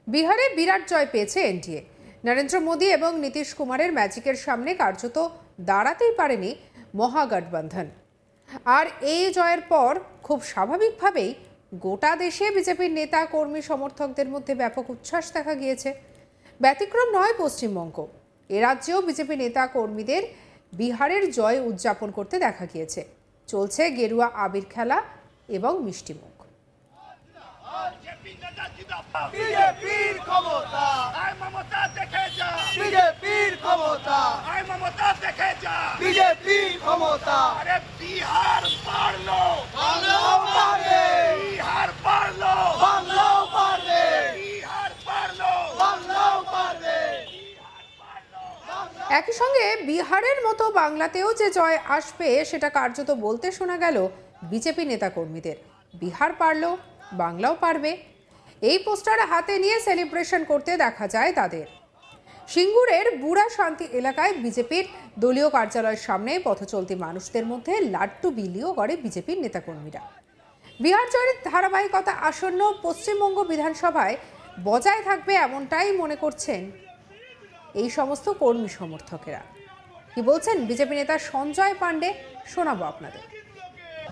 বিহারে বিরাট জয় পেয়েছে এনডিএ। নরেন্দ্র মোদী এবং নীতিশ কুমারের ম্যাজিকের সামনে কার্যত দাঁড়াতেই পারেনি মহাগঠবন্ধন। আর এই জয়ের পর খুব স্বাভাবিকভাবেই গোটা দেশে বিজেপির নেতা কর্মী সমর্থকদের মধ্যে ব্যাপক উচ্ছ্বাস দেখা গিয়েছে। ব্যতিক্রম নয় পশ্চিমবঙ্গ। এ রাজ্যেও বিজেপি নেতা কর্মীদের বিহারের জয় উদযাপন করতে দেখা গিয়েছে। চলছে গেরুয়া আবির খেলা এবং মিষ্টিমুখ। বিজেপির ক্ষমতা, আয় মমতা দেখে যা। বিজেপির ক্ষমতা, আয় মমতা দেখে যা। বিজেপির ক্ষমতা, আরে বিহার পারলো, বাংলাও পারবে। বিহার পারলো, বাংলাও পারবে। বিহার পারলো, বাংলাও পারবে। একই সঙ্গে বিহারের মতো বাংলাতেও যে জয় আসবে সেটা কার্যত বলতে শোনা গেল বিজেপি নেতাকর্মীদের। বিহার পারলো, বাংলাও পারবে, এই পোস্টার হাতে নিয়ে সেলিব্রেশন করতে দেখা যায় তাদের। সিঙ্গুরের বুড়া শান্তি এলাকায় বিজেপির দলীয় কার্যালয়ের সামনে পথচলতি মানুষদের মধ্যে লাড্ডু বিলিও করে বিজেপির নেতাকর্মীরা। বিহার জয়ের ধারাবাহিকতা আসন্ন পশ্চিমবঙ্গ বিধানসভায় বজায় থাকবে এমনটাই মনে করছেন এই সমস্ত কর্মী সমর্থকেরা। কি বলছেন বিজেপি নেতা সঞ্জয় পাণ্ডে, শোনাবো আপনাদের।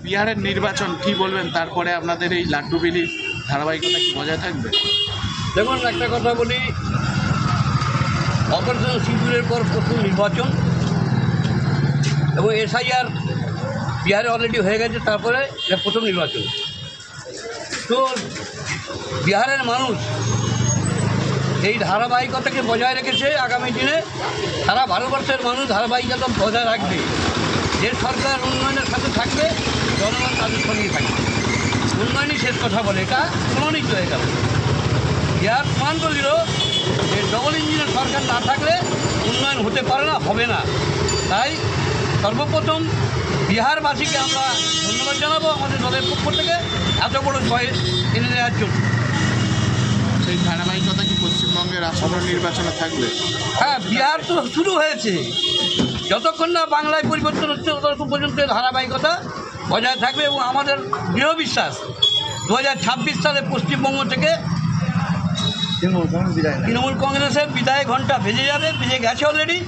বিহারের নির্বাচন কি বলবেন, তারপরে আপনাদের এই লাড্ডু বিলি ধারাবাহিকতা কি বজায় থাকবে? দেখুন, একটা কথা বলি, অপারেশন সিঁদুরের পর প্রথম নির্বাচন এবং এসআইআর বিহারে অলরেডি হয়ে গেছে, তারপরে এটা প্রথম নির্বাচন। তো বিহারের মানুষ এই ধারাবাহিকতাকে বজায় রেখেছে। আগামী দিনে সারা ভারতবর্ষের মানুষ ধারাবাহিকতা বজায় রাখবে। যে সরকার উন্নয়নের সাথে থাকবে, জনগণ তাদের সঙ্গেই থাকবে। উন্নয়নই শেষ কথা বলে, এটা প্রমাণিত হয়ে গেল। বিহার প্রমাণ করল যে ডবল ইঞ্জিনের সরকার না থাকলে উন্নয়ন হতে পারে না, হবে না। তাই সর্বপ্রথম বিহারবাসীকে আমরা ধন্যবাদ জানাবো আমাদের দলের পক্ষ থেকে এত বড় জয় এনে দেওয়ার জন্য। সেই ধারাবাহিকতা কি পশ্চিমবঙ্গের আসন্ন নির্বাচনে থাকবে? হ্যাঁ, বিহার তো শুরু হয়েছে, যতক্ষণ না বাংলায় পরিবর্তন হচ্ছে ততক্ষণ পর্যন্ত ধারাবাহিকতা বজায় থাকবে। এবং আমাদের দৃঢ় বিশ্বাস 2026 সালে পশ্চিমবঙ্গ থেকে তৃণমূল কংগ্রেসের বিদায় ঘণ্টা বেজে যাবে, বেজে গেছে অলরেডি।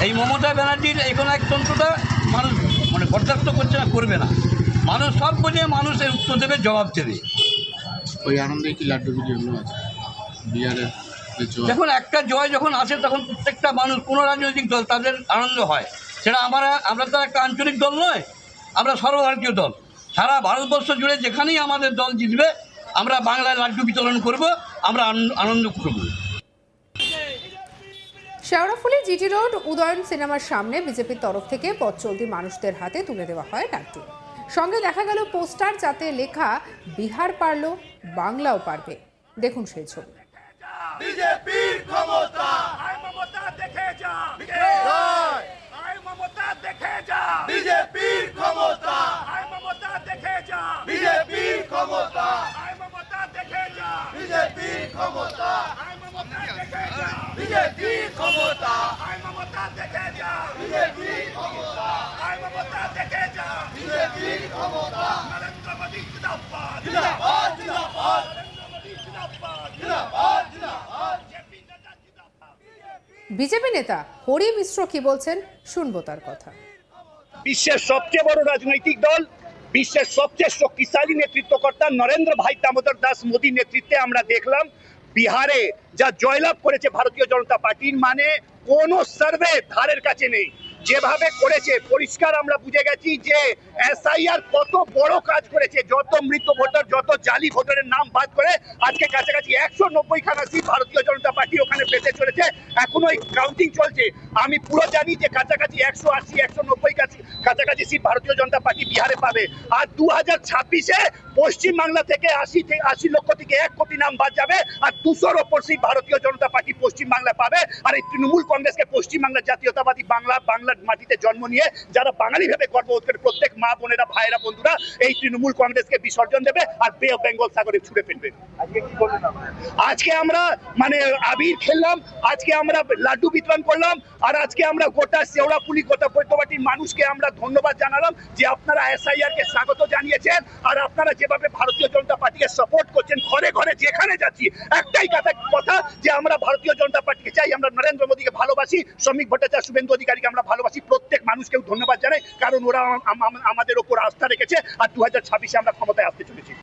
এই মমতা ব্যানার্জির এখন এক তন্ত্রটা মানুষ বরদাস্ত করছে না, করবে না। মানুষ সব বোঝে, মানুষের উত্তর দেবে, জবাব দেবে। ওই আনন্দে কি লাড্ডু বিলিগুলো আছে বিহারের? দেখুন, একটা জয় যখন আসে তখন প্রত্যেকটা মানুষ, কোনো রাজনৈতিক দল, তাদের আনন্দ হয়। সেটা আমরা তো একটা আঞ্চলিক দল নয়, আমরা সর্বভারতীয় দল। সারা ভারতবর্ষ জুড়ে যেখানেই আমাদের দল জিতবে, আমরা বাংলায় লাড্ডু বিতরণ করব, আমরা আনন্দ করব। শেওড়াফুলি জিটি রোড উদয়ন সিনেমার সামনে বিজেপির তরফ থেকে পথ চলতি মানুষদের হাতে তুলে দেওয়া হয় লাড্ডু। সঙ্গে দেখা গেল পোস্টার, যাতে লেখা বিহার পারলো, বাংলাও পারবে। দেখুন সেই ছবি। বিজেপির ক্ষমতা, আয় মমতা দেখে যা। আয় মমতা দেখে যা। বিজেপির ক্ষমতা, আয় মমতা দেখে যা। বিজেপির ক্ষমতা, আয় মমতা দেখে যা। বিজেপির ক্ষমতা, আয় মমতা দেখে যা। বিজেপির ক্ষমতা, আয় মমতা দেখে যা। বিজেপির ক্ষমতা, আয় মমতা দেখে যা। বিজেপির ক্ষমতা, নরেন্দ্র মোদী জিন্দাবাদ, জিন্দাবাদ, জিন্দাবাদ। বিজেপি নেতা হরি মিশ্র কি বলছেন, শুনবো তার কথা। বিশ্বের সবচেয়ে বড় রাজনৈতিক দল, বিশ্বের সবচেয়ে শক্তিশালী নেতৃত্বকর্তা নরেন্দ্র ভাই দামোদর দাস মোদীর নেতৃত্বে আমরা দেখলাম বিহারে যা জয়লাভ করেছে ভারতীয় জনতা পার্টির, মানে কোনো সার্ভে ধারের কাছে নেই। যেভাবে করেছে পরিষ্কার আমরা বুঝে গেছি যে এসআইআর কত বড় কাজ করেছে। যত মৃত ভোটার, যত জালি ভোটারের নাম বাদ করে আজকে কাছাকাছি 190খানা সিট ভারতীয় জনতা পার্টি ওখানে পেতে চলেছে। এখনো কাউন্টিং চলছে। আমি পুরো জানি যে কাছাকাছি 180, 190 কাছাকাছি সিট ভারতীয় জনতা পার্টি বিহারে পাবে। আর 2026-এ পশ্চিমবাংলা থেকে 80 লক্ষ থেকে 1 কোটি নাম বাদ যাবে। আর 200-র ওপর সিট ভারতীয় জনতা পার্টি পশ্চিমবাংলা পাবে। আর এই তৃণমূল কংগ্রেসকে পশ্চিমবাংলার জাতীয়তাবাদী বাংলার মাটিতে জন্ম নিয়ে যারা বাঙালি ভেবে গর্ববোধ করে, প্রত্যেক মা বোনেরা, ভাইয়েরা, বন্ধুরা এই তৃণমূল কংগ্রেসকে বিসর্জন দেবে আর বে অফ বেঙ্গল সাগরে ছুড়ে ফেলবে। আজকে কি বলবেন? আজকে আমরা মানে আবির খেললাম, আজকে আমরা লাড্ডু বিতরণ করলাম, আর আজকে আমরা গোটা শেওড়াফুলি গোটা বৈদ্যবাটির মানুষকে আমরা ধন্যবাদ জানালাম যে আপনারা SIR কে স্বাগত জানিয়েছেন, আর আপনারা যেভাবে ভারতীয় জনতা পার্টিকে সাপোর্ট করছেন। ঘরে ঘরে যেখানে যাচ্ছি একটাই কথা যে আমরা ভারতীয় জনতা পার্টিকে চাই, আমরা নরেন্দ্র মোদীকে ভালোবাসি, শ্রমিক ভট্টাচার্য, শুভেন্দু অধিকারীকে আমরা ভালোবাসি। প্রত্যেক মানুষকেও ধন্যবাদ জানাই, কারণ ওরা আমাদের ওপর আস্থা রেখেছে, আর 2026-এ আমরা ক্ষমতায় আসতে চলেছি।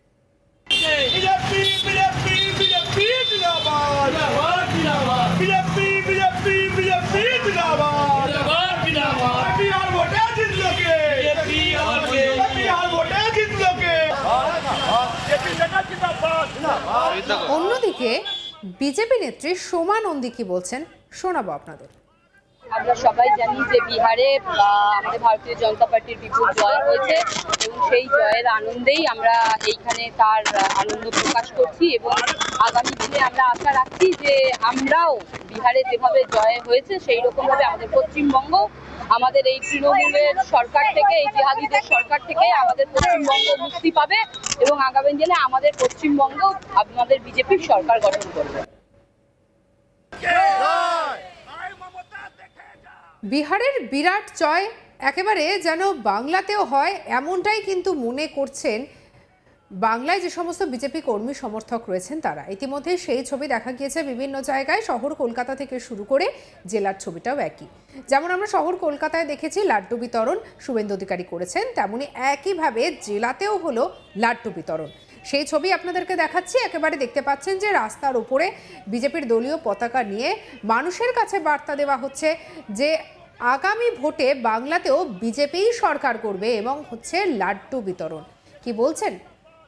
বিজেপি বিজেপি বিজেপি জিন্দাবাদ জিন্দাবাদ জিন্দাবাদ বিজেপি বিজেপি বিজেপি জিন্দাবাদ জিন্দাবাদ জিন্দাবাদ বিহার ভোটে জিতলোকে বিহার ভোটে জিতলোকে বিজেপি নেতা জিন্দাবাদ জিন্দাবাদ। অন্যদিকে বিজেপি নেত্রী সোমা নন্দী কি বলছেন শোনাবো আপনাদের। আমরা সবাই জানি যে বিহারে আমাদের ভারতীয় জনতা পার্টির বিপুল জয় হয়েছে এবং সেই জয়ের আনন্দেই আমরা এইখানে তার আনন্দ প্রকাশ করছি এবং আগামী দিনে আমরা আশা রাখছি যে আমরাও বিহারে যেভাবে জয় হয়েছে সেই রকমভাবে আমাদের পশ্চিমবঙ্গ, আমাদের এই তৃণমূলের সরকার থেকে, এই জিহাদিদের সরকার থেকে আমাদের পশ্চিমবঙ্গ মুক্তি পাবে এবং আগামী দিনে আমাদের পশ্চিমবঙ্গ আমাদের বিজেপির সরকার গঠন করবে। বিহারের বিরাট জয় একেবারে যেন বাংলাতেও হয় এমনটাই কিন্তু মনে করছেন বাংলায় যে সমস্ত বিজেপি কর্মী সমর্থক রয়েছেন তারা। ইতিমধ্যে সেই ছবি দেখা গিয়েছে বিভিন্ন জায়গায়, শহর কলকাতা থেকে শুরু করে জেলার ছবিটাও একই। যেমন আমরা শহর কলকাতায় দেখেছি লাড্ডু বিতরণ শুভেন্দু অধিকারী করেছেন, তেমনি একইভাবে জেলাতেও হলো লাড্ডু বিতরণ। সেই ছবি আপনাদেরকে দেখাচ্ছি। একেবারে দেখতে পাচ্ছেন যে রাস্তার উপরে বিজেপির দলীয় পতাকা নিয়ে মানুষের কাছে বার্তা দেওয়া হচ্ছে যে আগামী ভোটে বাংলাতেও বিজেপিই সরকার করবে এবং হচ্ছে লাড্ডু বিতরণ। কি বলছেন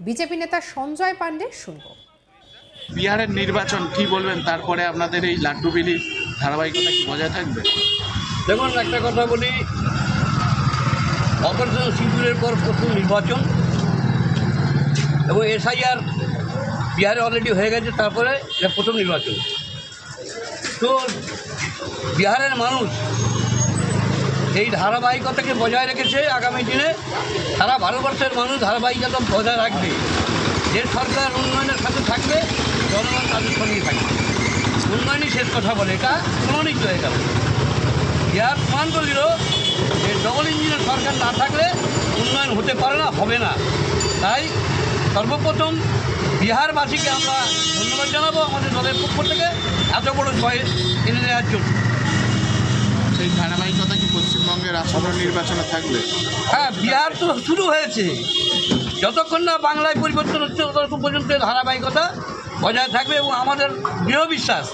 বিজেপি নেতা সঞ্জয় পাণ্ডে, শুনবো। বিহারের নির্বাচন কি বলবেন, তারপরে আপনাদের এই লাড্ডু বিলির ধারাবাহিকতা কি বজায় থাকবে? দেখুন, একটা কথা বলি, অপারেশন সিঁদুরের পর প্রথম নির্বাচন এবং SIR বিহারে অলরেডি হয়ে গেছে, তারপরে এটা প্রথম নির্বাচন। তো বিহারের মানুষ এই ধারাবাহিকতাকে বজায় রেখেছে। আগামী দিনে সারা ভারতবর্ষের মানুষ ধারাবাহিকতা বজায় রাখবে। যে সরকার উন্নয়নের সাথে থাকবে, জনগণ তাদের সঙ্গেই থাকবে। উন্নয়নই শেষ কথা বলে, এটা প্রমাণিত হয়ে গেল। বিহার প্রমাণ করে দিল যে ডবল ইঞ্জিনের সরকার না থাকলে উন্নয়ন হতে পারে না, হবে না। তাই সর্বপ্রথম বিহারবাসীকে আমরা ধন্যবাদ জানাবো আমাদের দলের পক্ষ থেকে এত বড় জয় এনে দেওয়ার জন্য। সেই ধারাবাহিকতা কি পশ্চিমবঙ্গের আসন্ন নির্বাচনে থাকবে? হ্যাঁ, বিহার তো শুরু হয়েছে, যতক্ষণ না বাংলায় পরিবর্তন হচ্ছে ততক্ষণ পর্যন্ত ধারাবাহিকতা বজায় থাকবে এবং আমাদের দৃঢ় বিশ্বাস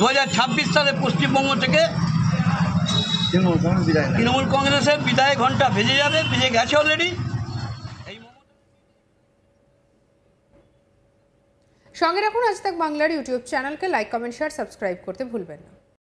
2026 সালে পশ্চিমবঙ্গ থেকে তৃণমূল কংগ্রেসের বিদায় ঘণ্টা বেজে যাবে, বেজে গেছে অলরেডি। সঙ্গে রাখুন আজ তাক বাংলার ইউটিউব চ্যানেলকে, লাইক, কমেন্ট, শেয়ার, সাবস্ক্রাইব করতে ভুলবেন না।